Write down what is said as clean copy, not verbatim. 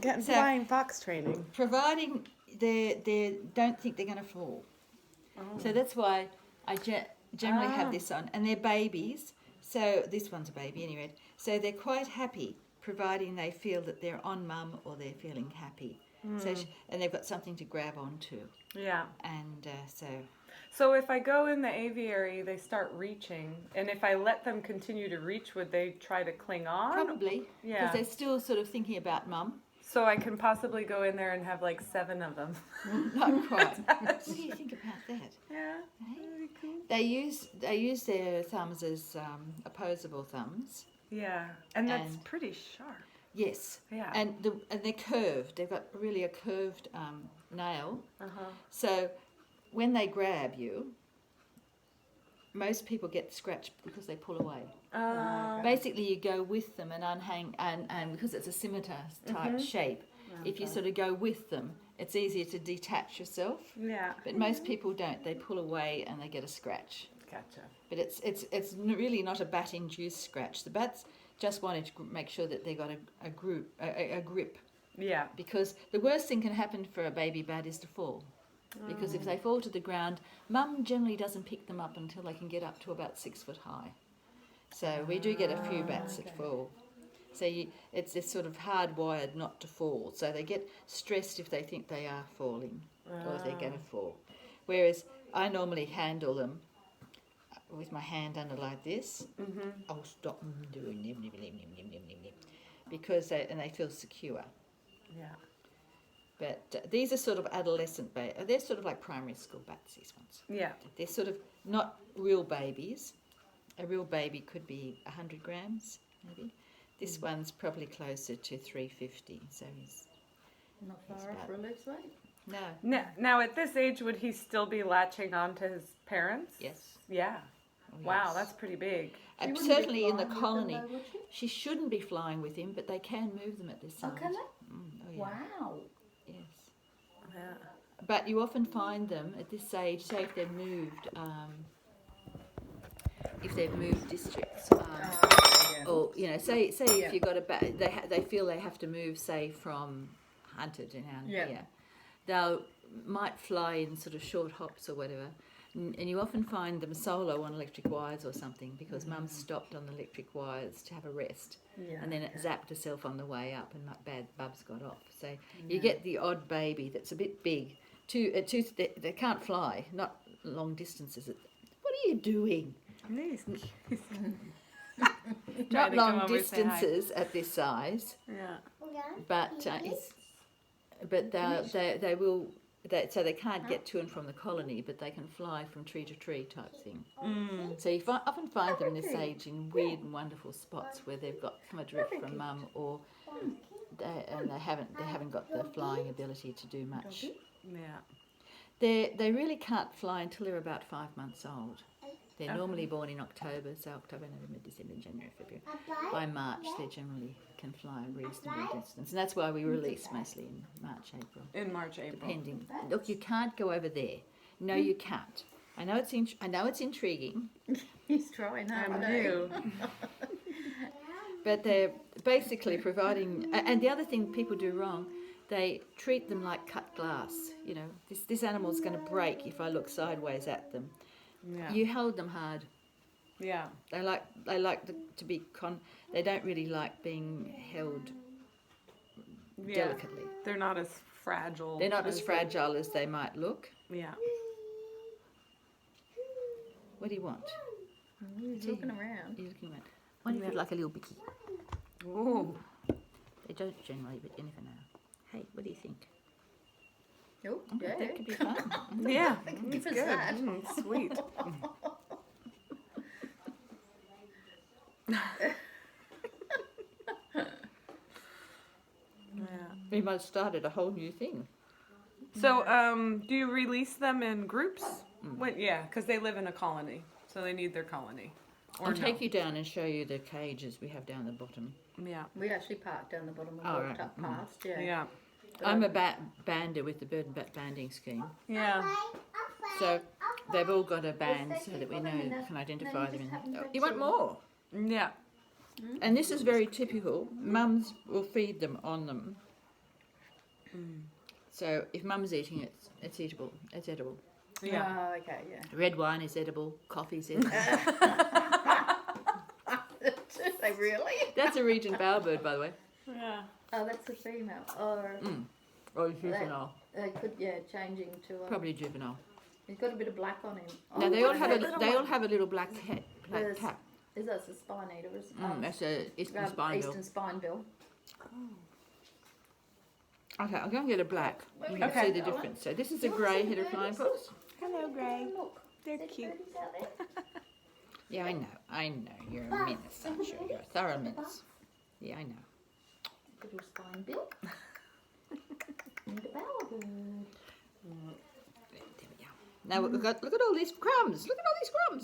Getting So- flying fox training. Providing they don't think they're going to fall. So that's why I generally have this on. And they're babies. So this one's a baby anyway. So they're quite happy, providing they feel that they're on mum or they're feeling happy. So and they've got something to grab onto. Yeah. And So if I go in the aviary, they start reaching, and if I let them continue to reach, would they try to cling on? probably, because Yeah. they're still sort of thinking about mum. So I can possibly go in there and have like 7 of them. Not quite. What do you think about that? Yeah. Hey? Very cool. They use their thumbs as opposable thumbs. Yeah. And that's And- pretty sharp. Yes. Yeah. And they're curved. They've got really a curved nail. Uh-huh. So when they grab you, most people get scratched because they pull away. Basically, you go with them and unhang, and because it's a scimitar type shape, if you sort of go with them, it's easier to detach yourself. Yeah. But most people don't. They pull away and they get a scratch. Gotcha. But it's really not a bat-induced scratch. The bats just wanted to make sure that they got a grip. Yeah. Because the worst thing can happen for a baby bat is to fall. Because if they fall to the ground, mum generally doesn't pick them up until they can get up to about 6 foot high. So we do get a few bats that fall. So it's sort of hardwired not to fall. So they get stressed if they think they are falling or if they're going to fall. Whereas I normally handle them with my hand under like this. I'll stop them doing because they feel secure. Yeah. But these are sort of adolescent they're sort of like primary school bats, these ones. Yeah. They're sort of not real babies. A real baby could be 100 grams, maybe. This one's probably closer to 350, so he's Not He's far off bad. release weight. no. Now, at this age, would he still be latching on to his parents? Yes. Yeah. Oh, Wow, yes. that's pretty big. She wouldn't be Certainly in the flying with them colony. though, would she? She shouldn't be flying with him, but they can move them at this Oh, side. can they? Oh, yeah. Wow. Yes. Yeah. But you often find them at this age, say if they've moved districts, or say if you've got a bat, they feel they have to move, say from Hunter to down here, they might fly in sort of short hops or whatever, and you often find them solo on electric wires or something because Mum stopped on the electric wires to have a rest, and then it zapped herself on the way up, and bad Bubs got off. So you get the odd baby that's a bit big. They can't fly, not long distances. What are you doing? Not long distances at this size, Yeah. but they will. So they can't get to and from the colony, but they can fly from tree to tree type thing. So you often find them this age in weird and wonderful spots where they've got come adrift from mum, or they haven't got the flying ability to do much. Yeah. They really can't fly until they're about 5 months old. They're normally born in October, so October, November, December, January, February. By March, they generally can fly a reasonable distance, and that's why we release mostly in March, April. In March, April. Depending. Look, you can't go over there. No, you can't. I know it's intriguing, He's trying hard. I'm isn't he? new. but they're basically providing. And the other thing people do wrong, they treat them like cut glass. You know, this animal's going to break if I look sideways at them. Yeah. You hold them hard. Yeah. They like to be They don't really like being held delicately. They're not as fragile. They're not as fragile as they might look. Yeah. What do you want? He's looking around. You're looking at. What if you'd like a little bicky? Ooh. They don't generally, but you never know. Hey, what do you think? Oh, yeah. That could be fun. Yeah. Give us Good. that. Sweet. Yeah. We might have started a whole new thing. So, do you release them in groups? Yeah, because they live in a colony, so they need their colony. Or I'll no? take you down and show you the cages we have down the bottom. Yeah. We actually parked down the bottom and Oh, walked right. up past. Yeah. Yeah. I'm a bander with the bird and bat banding scheme. Yeah. So they've all got a band so that we know, can identify them. You want more? Yeah. And this is very typical. Mums will feed them on them. So if Mum's eating it, it's eatable. It's edible. Yeah. Oh, okay, yeah. Red wine is edible. Coffee's edible. They really? That's a Regent Bowerbird, by the way. Yeah. Oh, that's a female. Or Or juvenile. they could, changing to a... Probably juvenile. He's got a bit of black on him. No, they what all is have that a little they all one? have a little black hat, black There's- cap. Is that a spine eater? Is That's a Eastern Spinebill. Eastern Spinebill. Okay, I'm going to get a black. You can Okay. see the difference. So this is a grey head of flying fox. Hello, Gray. Look, They're there's cute. birdies out there. Yeah, I know. You're a menace, aren't you? You're a thorough menace. Yeah, I know. Little Spinebill. And a bowerbird. There we go. Now we've got. Look at all these crumbs. Look at all these crumbs.